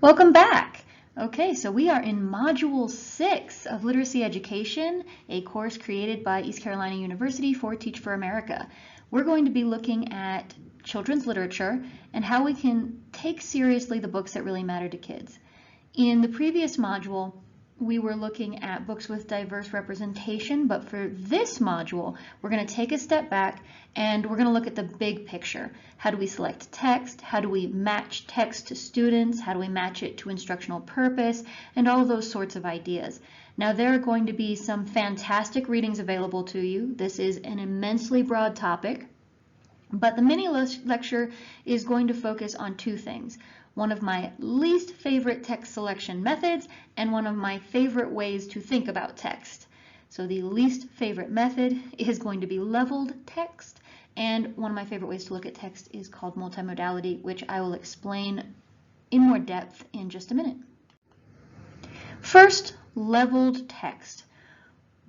Welcome back. Okay, so we are in Module 6 of Literacy Education, a course created by East Carolina University for Teach for America. We're going to be looking at children's literature and how we can take seriously the books that really matter to kids. In the previous module, we were looking at books with diverse representation, but for this module, we're going to take a step back and we're going to look at the big picture. How do we select text? How do we match text to students? How do we match it to instructional purpose? And all of those sorts of ideas. Now, there are going to be some fantastic readings available to you. This is an immensely broad topic, but the mini lecture is going to focus on two things. One of my least favorite text selection methods and one of my favorite ways to think about text. So the least favorite method is going to be leveled text, and one of my favorite ways to look at text is called multimodality, which I will explain in more depth in just a minute. First, leveled text.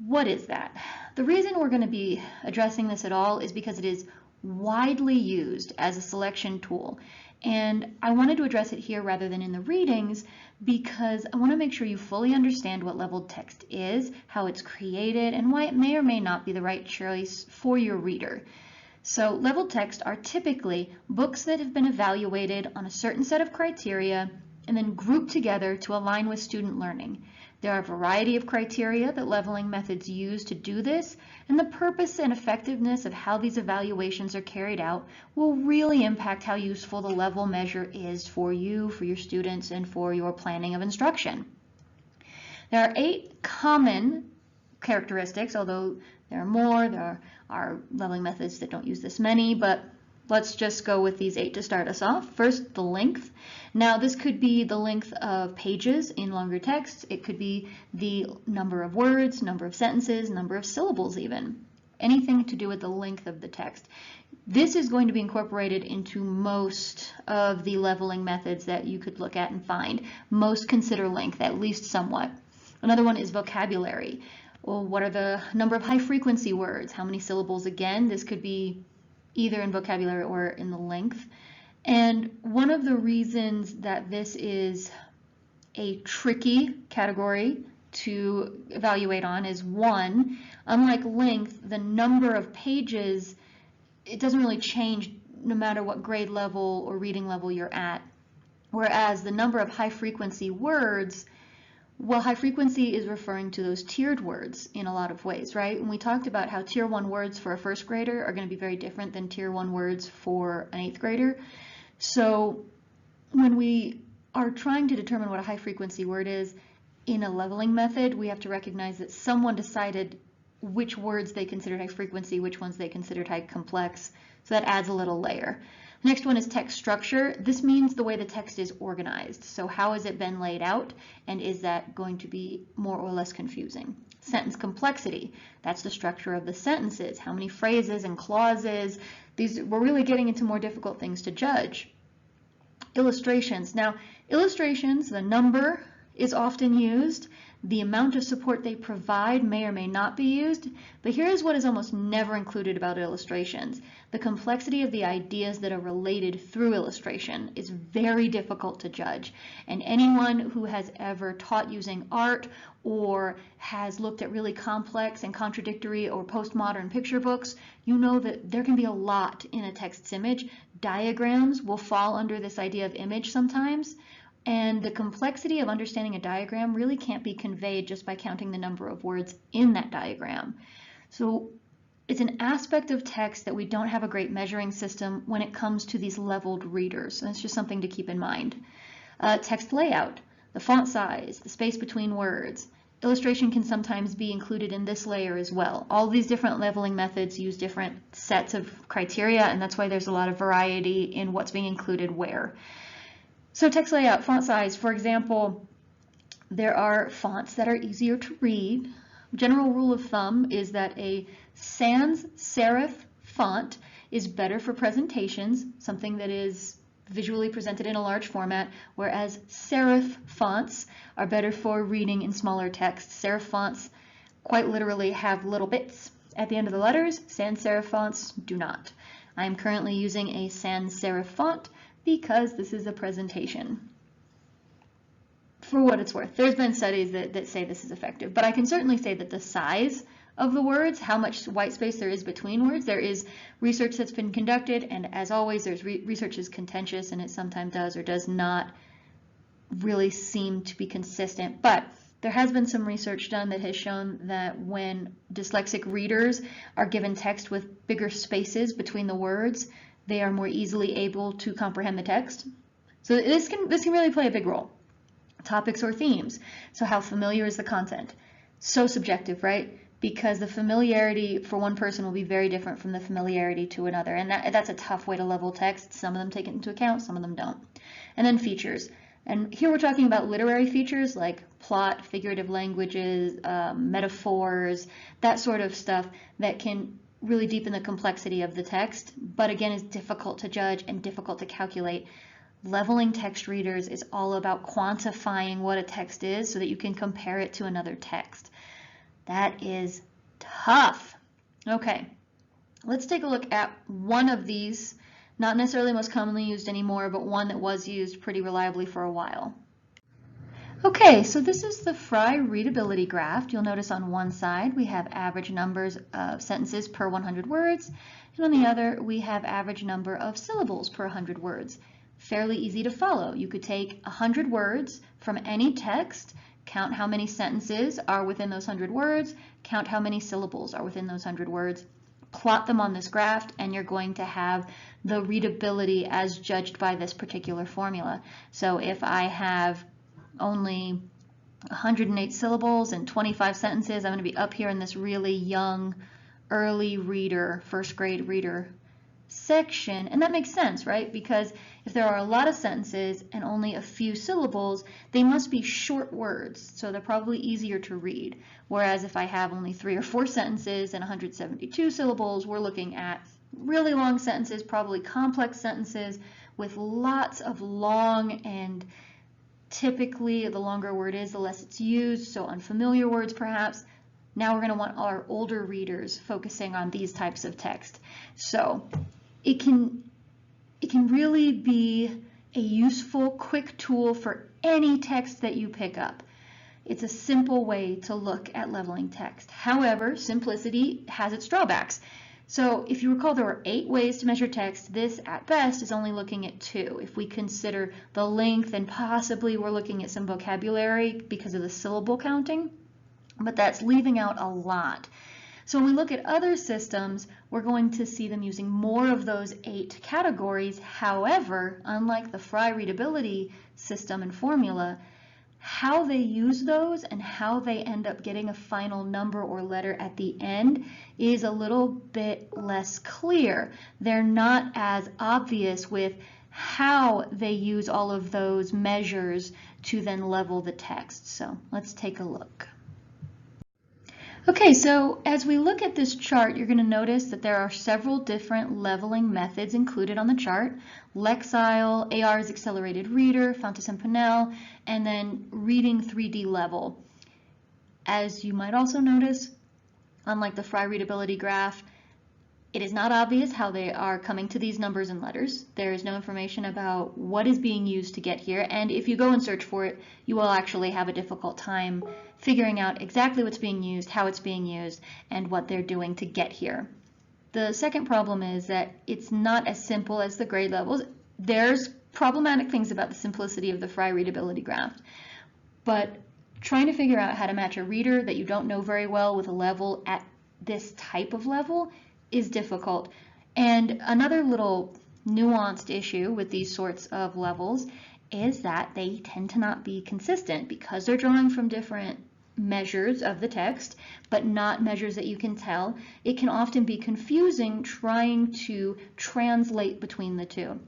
What is that? The reason we're going to be addressing this at all is because it is widely used as a selection tool. And I wanted to address it here rather than in the readings because I want to make sure you fully understand what leveled text is, how it's created, and why it may or may not be the right choice for your reader. So leveled text are typically books that have been evaluated on a certain set of criteria and then grouped together to align with student learning. There are a variety of criteria that leveling methods use to do this, and the purpose and effectiveness of how these evaluations are carried out will really impact how useful the level measure is for you, for your students, and for your planning of instruction. There are 8 common characteristics, although there are more. There are leveling methods that don't use this many, but let's just go with these 8 to start us off. First, the length. Now, this could be the length of pages in longer texts. It could be the number of words, number of sentences, number of syllables even. Anything to do with the length of the text. This is going to be incorporated into most of the leveling methods that you could look at and find. Most consider length, at least somewhat. Another one is vocabulary. Well, what are the number of high-frequency words? How many syllables again? This could be either in vocabulary or in the length. And one of the reasons that this is a tricky category to evaluate on is one, unlike length, the number of pages, it doesn't really change no matter what grade level or reading level you're at. Whereas the number of high-frequency words, well, high frequency is referring to those tiered words in a lot of ways, right? And we talked about how tier 1 words for a first grader are going to be very different than tier 1 words for an 8th grader. So when we are trying to determine what a high frequency word is in a leveling method, we have to recognize that someone decided which words they considered high frequency, which ones they considered high complex. So that adds a little layer. Next one is text structure. This means the way the text is organized. So how has it been laid out, and is that going to be more or less confusing? Sentence complexity. That's the structure of the sentences. How many phrases and clauses? We're really getting into more difficult things to judge. Illustrations. Now, illustrations, the number is often used. The amount of support they provide may or may not be used, but here is what is almost never included about illustrations. The complexity of the ideas that are related through illustration is very difficult to judge, and anyone who has ever taught using art or has looked at really complex and contradictory or postmodern picture books, you know that there can be a lot in a text's image. Diagrams will fall under this idea of image sometimes. And the complexity of understanding a diagram really can't be conveyed just by counting the number of words in that diagram. So it's an aspect of text that we don't have a great measuring system when it comes to these leveled readers. And it's just something to keep in mind. Text layout, the font size, the space between words. Illustration can sometimes be included in this layer as well. All these different leveling methods use different sets of criteria, and that's why there's a lot of variety in what's being included where. So text layout, font size, for example, there are fonts that are easier to read. General rule of thumb is that a sans serif font is better for presentations, something that is visually presented in a large format, whereas serif fonts are better for reading in smaller text. Serif fonts quite literally have little bits at the end of the letters. Sans serif fonts do not. I am currently using a sans serif font because this is a presentation. for what it's worth. There's been studies that say this is effective, but I can certainly say that the size of the words, how much white space there is between words, there is research that's been conducted, and as always, there's research is contentious, and it sometimes does or does not really seem to be consistent. But there has been some research done that has shown that when dyslexic readers are given text with bigger spaces between the words, they are more easily able to comprehend the text. So this can really play a big role. Topics or themes. So how familiar is the content? So subjective, right? Because the familiarity for one person will be very different from the familiarity to another. And that's a tough way to level text. Some of them take it into account, some of them don't. And then features. And here we're talking about literary features like plot, figurative languages, metaphors, that sort of stuff that can really deepen the complexity of the text, but again is difficult to judge and difficult to calculate. Leveling text readers is all about quantifying what a text is so that you can compare it to another text. That is tough. Okay, let's take a look at one of these, not necessarily most commonly used anymore, but one that was used pretty reliably for a while. Okay, so this is the Frye readability graph. You'll notice on one side we have average numbers of sentences per 100 words, and on the other we have average number of syllables per 100 words. Fairly easy to follow. You could take 100 words from any text, count how many sentences are within those 100 words, count how many syllables are within those 100 words, plot them on this graph, and you're going to have the readability as judged by this particular formula. So if I have only 108 syllables and 25 sentences, I'm going to be up here in this really young, early reader, first grade reader section. And that makes sense, right? Because if there are a lot of sentences and only a few syllables, they must be short words, so they're probably easier to read. Whereas if I have only 3 or 4 sentences and 172 syllables, we're looking at really long sentences, probably complex sentences with lots of long, and typically the longer a word is, the less it's used, so unfamiliar words perhaps. Now we're going to want our older readers focusing on these types of text. So it can really be a useful, quick tool for any text that you pick up. It's a simple way to look at leveling text. However, simplicity has its drawbacks. So if you recall, there were 8 ways to measure text. This, at best, is only looking at 2. If we consider the length, and possibly we're looking at some vocabulary because of the syllable counting, but that's leaving out a lot. So when we look at other systems, we're going to see them using more of those 8 categories. However, unlike the Frye readability system and formula, how they use those and how they end up getting a final number or letter at the end is a little bit less clear. They're not as obvious with how they use all of those measures to then level the text. So let's take a look. Okay, so as we look at this chart, you're going to notice that there are several different leveling methods included on the chart. Lexile, AR's Accelerated Reader, Fountas and Pinnell, and then Reading 3D Level. As you might also notice, unlike the Frye readability graph, it is not obvious how they are coming to these numbers and letters. There is no information about what is being used to get here, and if you go and search for it, you will actually have a difficult time figuring out exactly what's being used, how it's being used, and what they're doing to get here. The second problem is that it's not as simple as the grade levels. There's problematic things about the simplicity of the Frye readability graph, but trying to figure out how to match a reader that you don't know very well with a level at this type of level is difficult. And another little nuanced issue with these sorts of levels is that they tend to not be consistent because they're drawing from different measures of the text, but not measures that you can tell. It can often be confusing trying to translate between the two.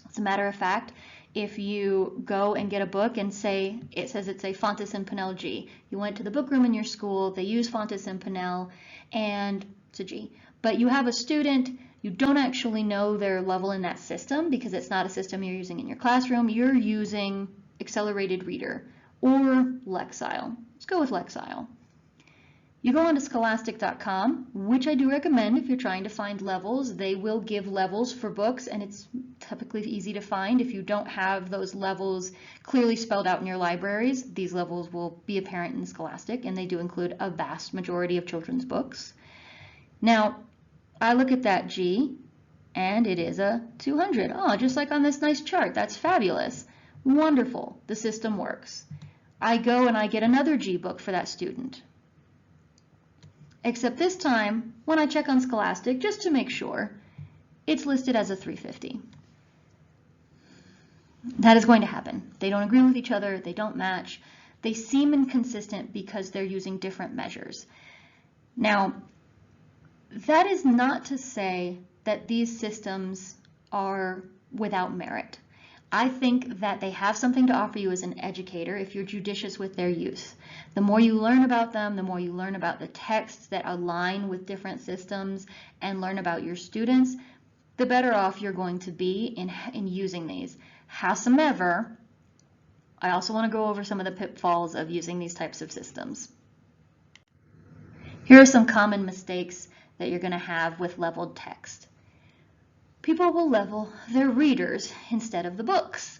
As a matter of fact, if you go and get a book and say, it says it's a Fountas and Pinnell G. You went to the book room in your school, they use Fountas and Pinnell, and it's a G. But you have a student, you don't actually know their level in that system because it's not a system you're using in your classroom. You're using Accelerated Reader or Lexile. Let's go with Lexile. You go on to scholastic.com, which I do recommend if you're trying to find levels. They will give levels for books, and it's typically easy to find. If you don't have those levels clearly spelled out in your libraries, these levels will be apparent in Scholastic, and they do include a vast majority of children's books. Now, I look at that G, and it is a 200. Oh, just like on this nice chart. That's fabulous. Wonderful. The system works. I go and I get another G book for that student. Except this time, when I check on Scholastic, just to make sure, it's listed as a 350. That is going to happen. They don't agree with each other, they don't match. They seem inconsistent because they're using different measures. Now, that is not to say that these systems are without merit. I think that they have something to offer you as an educator if you're judicious with their use. The more you learn about them, the more you learn about the texts that align with different systems and learn about your students, the better off you're going to be in using these. Howsoever, I also want to go over some of the pitfalls of using these types of systems. Here are some common mistakes that you're going to have with leveled text. People will level their readers instead of the books.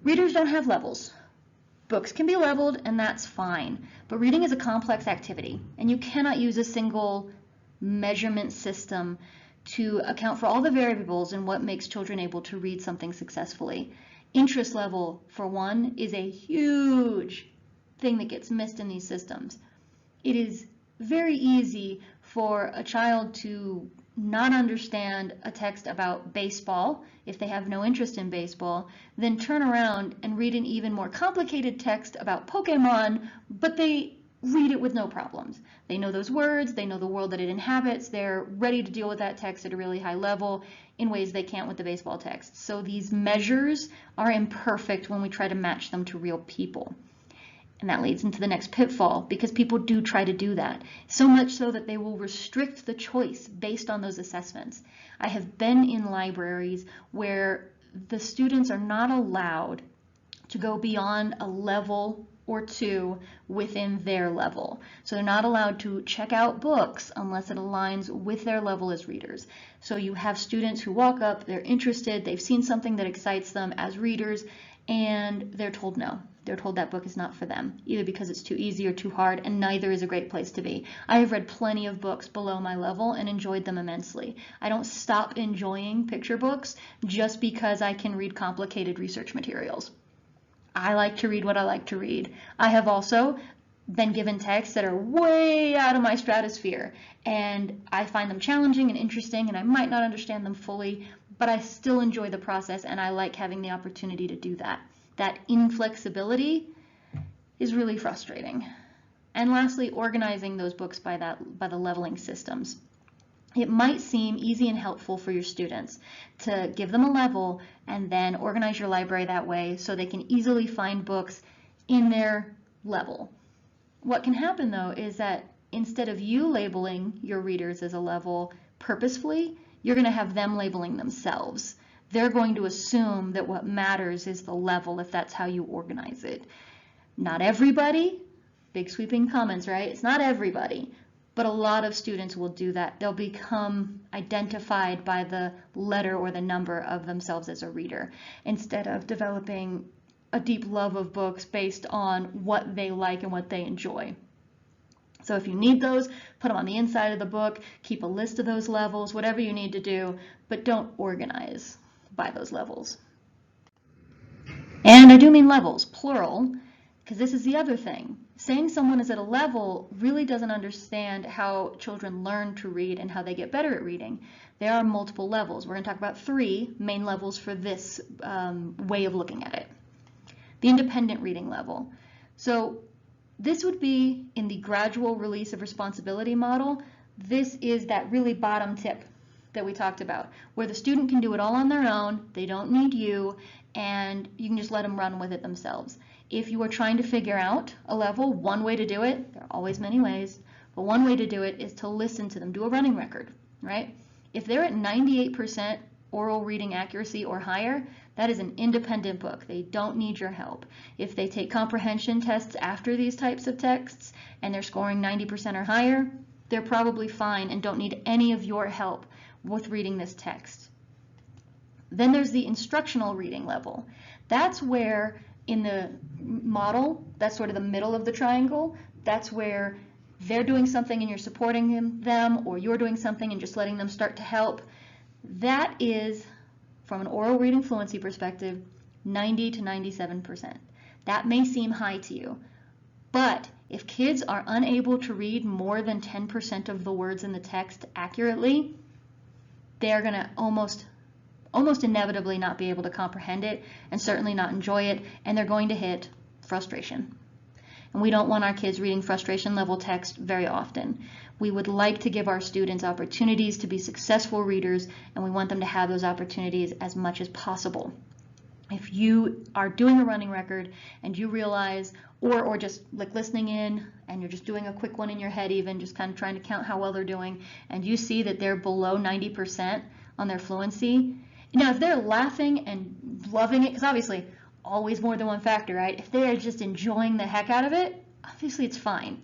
Readers don't have levels. Books can be leveled, and that's fine, but reading is a complex activity, and you cannot use a single measurement system to account for all the variables in what makes children able to read something successfully. Interest level, for one, is a huge thing that gets missed in these systems. It is very easy for a child to not understand a text about baseball if they have no interest in baseball, then turn around and read an even more complicated text about Pokemon, but they read it with no problems. They know those words, they know the world that it inhabits, they're ready to deal with that text at a really high level in ways they can't with the baseball text. So these measures are imperfect when we try to match them to real people. And that leads into the next pitfall, because people do try to do that, so much so that they will restrict the choice based on those assessments. I have been in libraries where the students are not allowed to go beyond a level or two within their level. So they're not allowed to check out books unless it aligns with their level as readers. So you have students who walk up, they're interested, they've seen something that excites them as readers, and they're told no. They're told that book is not for them, either because it's too easy or too hard, and neither is a great place to be. I have read plenty of books below my level and enjoyed them immensely. I don't stop enjoying picture books just because I can read complicated research materials. I like to read what I like to read. I have also been given texts that are way out of my stratosphere, and I find them challenging and interesting, and I might not understand them fully, but I still enjoy the process, and I like having the opportunity to do that. That inflexibility is really frustrating. And lastly, organizing those books by the leveling systems. It might seem easy and helpful for your students to give them a level and then organize your library that way so they can easily find books in their level. What can happen though is that instead of you labeling your readers as a level purposefully, you're going to have them labeling themselves. They're going to assume that what matters is the level if that's how you organize it. Not everybody, big sweeping comments, right? It's not everybody, but a lot of students will do that. They'll become identified by the letter or the number of themselves as a reader instead of developing a deep love of books based on what they like and what they enjoy. So if you need those, put them on the inside of the book, keep a list of those levels, whatever you need to do, but don't organize by those levels. And I do mean levels, plural, because this is the other thing. Saying someone is at a level really doesn't understand how children learn to read and how they get better at reading. There are multiple levels. We're going to talk about 3 main levels for this way of looking at it. The independent reading level. So this would be in the gradual release of responsibility model. This is that really bottom tip that we talked about, where the student can do it all on their own, they don't need you, and you can just let them run with it themselves. If you are trying to figure out a level, one way to do it, there are always many ways, but one way to do it is to listen to them, do a running record, right? If they're at 98% oral reading accuracy or higher, that is an independent book. They don't need your help. If they take comprehension tests after these types of texts and they're scoring 90% or higher, they're probably fine and don't need any of your help with reading this text. Then there's the instructional reading level. That's where in the model, that's sort of the middle of the triangle, that's where they're doing something and you're supporting them, or you're doing something and just letting them start to help. That is, from an oral reading fluency perspective, 90 to 97%. That may seem high to you, but if kids are unable to read more than 10% of the words in the text accurately, they're going to almost inevitably not be able to comprehend it and certainly not enjoy it, and they're going to hit frustration. And we don't want our kids reading frustration level text very often. We would like to give our students opportunities to be successful readers, and we want them to have those opportunities as much as possible. If you are doing a running record and you realize, or just like listening in and you're just doing a quick one in your head even, just kind of trying to count how well they're doing, and you see that they're below 90% on their fluency, now if they're laughing and loving it, because obviously always more than one factor, right? If they are just enjoying the heck out of it, obviously it's fine.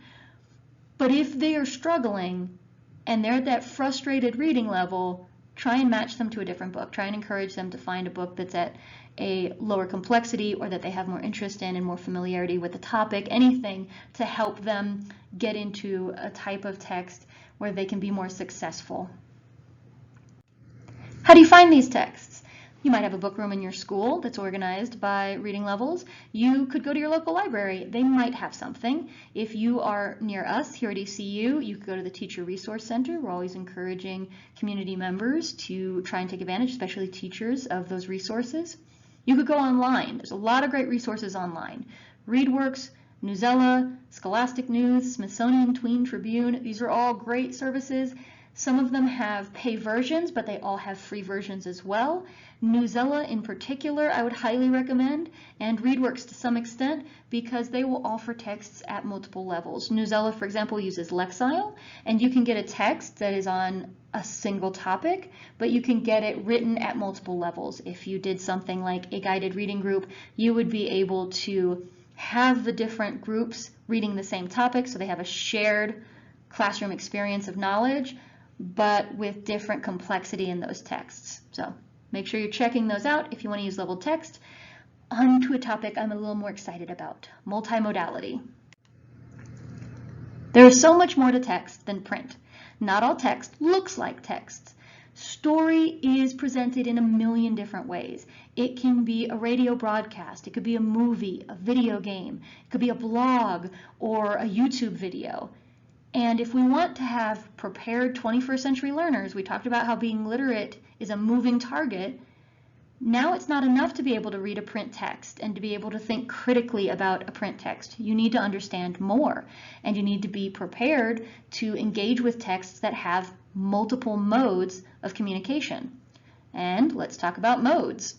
But if they are struggling and they're at that frustrated reading level, try and match them to a different book. Try and encourage them to find a book that's at a lower complexity or that they have more interest in and more familiarity with the topic, anything to help them get into a type of text where they can be more successful. How do you find these texts? You might have a book room in your school that's organized by reading levels. You could go to your local library. They might have something. If you are near us here at ECU, you could go to the Teacher Resource Center. We're always encouraging community members to try and take advantage, especially teachers, of those resources. You could go online. There's a lot of great resources online. ReadWorks, Newsela, Scholastic News, Smithsonian Tween Tribune. These are all great services. Some of them have pay versions, but they all have free versions as well. Newsela in particular, I would highly recommend, and ReadWorks to some extent, because they will offer texts at multiple levels. Newsela, for example, uses Lexile, and you can get a text that is on a single topic, but you can get it written at multiple levels. If you did something like a guided reading group, you would be able to have the different groups reading the same topic, so they have a shared classroom experience of knowledge, but with different complexity in those texts. So make sure you're checking those out if you want to use leveled text. On to a topic I'm a little more excited about, multimodality. There is so much more to text than print. Not all text looks like text. Story is presented in a million different ways. It can be a radio broadcast, it could be a movie, a video game, it could be a blog or a YouTube video. And if we want to have prepared 21st century learners, we talked about how being literate is a moving target. Now it's not enough to be able to read a print text and to be able to think critically about a print text. You need to understand more, and you need to be prepared to engage with texts that have multiple modes of communication. And let's talk about modes.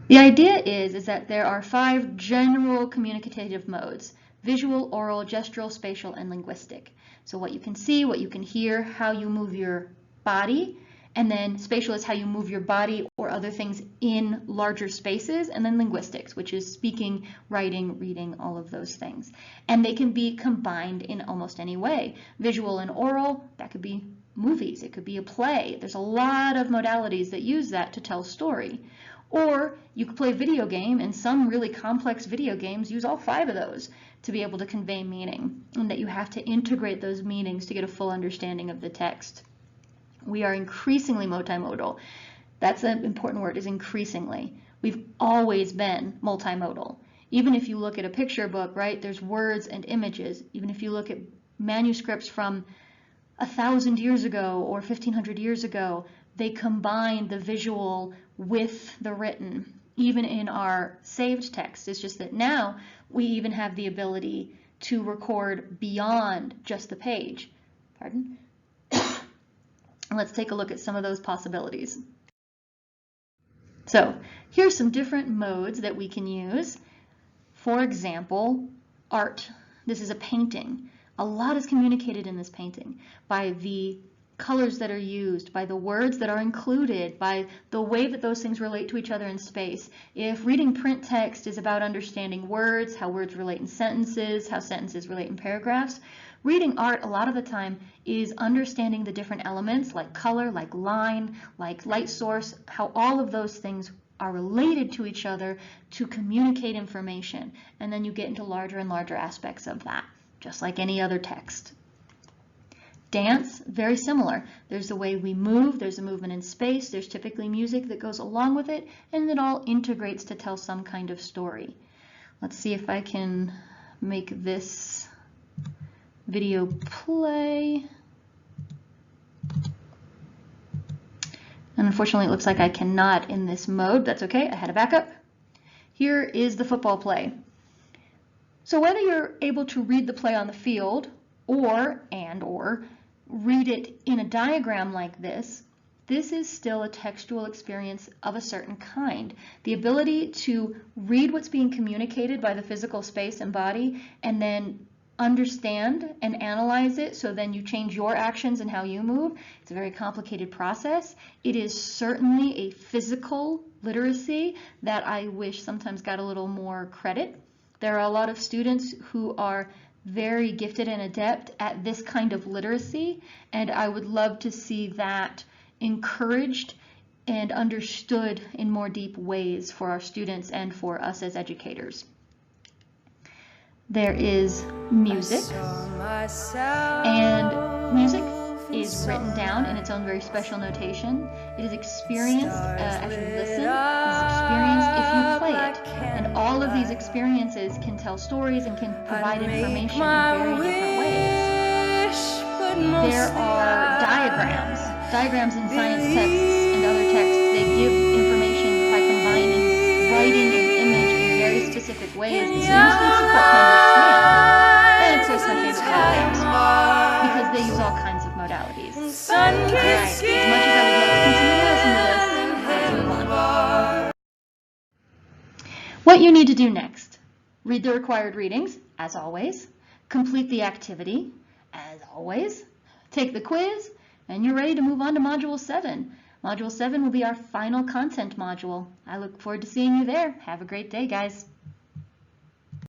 The idea is that there are 5 general communicative modes: visual, oral, gestural, spatial, and linguistic. So what you can see, what you can hear, how you move your body, and then spatial is how you move your body or other things in larger spaces, and then linguistics, which is speaking, writing, reading, all of those things. And they can be combined in almost any way. Visual and oral, that could be movies, it could be a play. There's a lot of modalities that use that to tell story. Or you could play a video game, and some really complex video games use all 5 of those to be able to convey meaning, and that you have to integrate those meanings to get a full understanding of the text. We are increasingly multimodal. That's an important word, is increasingly. We've always been multimodal. Even if you look at a picture book, right, there's words and images. Even if you look at manuscripts from 1,000 years ago or 1,500 years ago, they combine the visual with the written, even in our saved text. It's just that now we even have the ability to record beyond just the page. Pardon? Let's take a look at some of those possibilities. So here's some different modes that we can use. For example, art. This is a painting. A lot is communicated in this painting by the colors that are used, by the words that are included, by the way that those things relate to each other in space. If reading print text is about understanding words, how words relate in sentences, how sentences relate in paragraphs, reading art a lot of the time is understanding the different elements like color, like line, like light source, how all of those things are related to each other to communicate information. And then you get into larger and larger aspects of that, just like any other text. Dance, very similar. There's the way we move, there's a movement in space, there's typically music that goes along with it, and it all integrates to tell some kind of story. Let's see if I can make this video play. And unfortunately, it looks like I cannot in this mode. That's okay, I had a backup. Here is the football play. So whether you're able to read the play on the field or read it in a diagram like this, this is still a textual experience of a certain kind. The ability to read what's being communicated by the physical space and body and then understand and analyze it so then you change your actions and how you move. It's a very complicated process. It is certainly a physical literacy that I wish sometimes got a little more credit. There are a lot of students who are very gifted and adept at this kind of literacy, and I would love to see that encouraged and understood in more deep ways for our students and for us as educators. There is music, and music is written down in its own very special notation. It is experienced as you listen, it is experienced if you play it. And all of these experiences can tell stories and can provide information in very different ways. There are diagrams in science texts and other texts. They give information by combining writing and image in very specific ways. This usually support to understand. And of course my favorite programs, because they use all kinds of modalities. Alright, as much as I would love to continue to listen to this, let's move on. What you need to do next: read the required readings, as always, complete the activity, as always, take the quiz, and you're ready to move on to Module 7. Module 7 will be our final content module. I look forward to seeing you there. Have a great day, guys.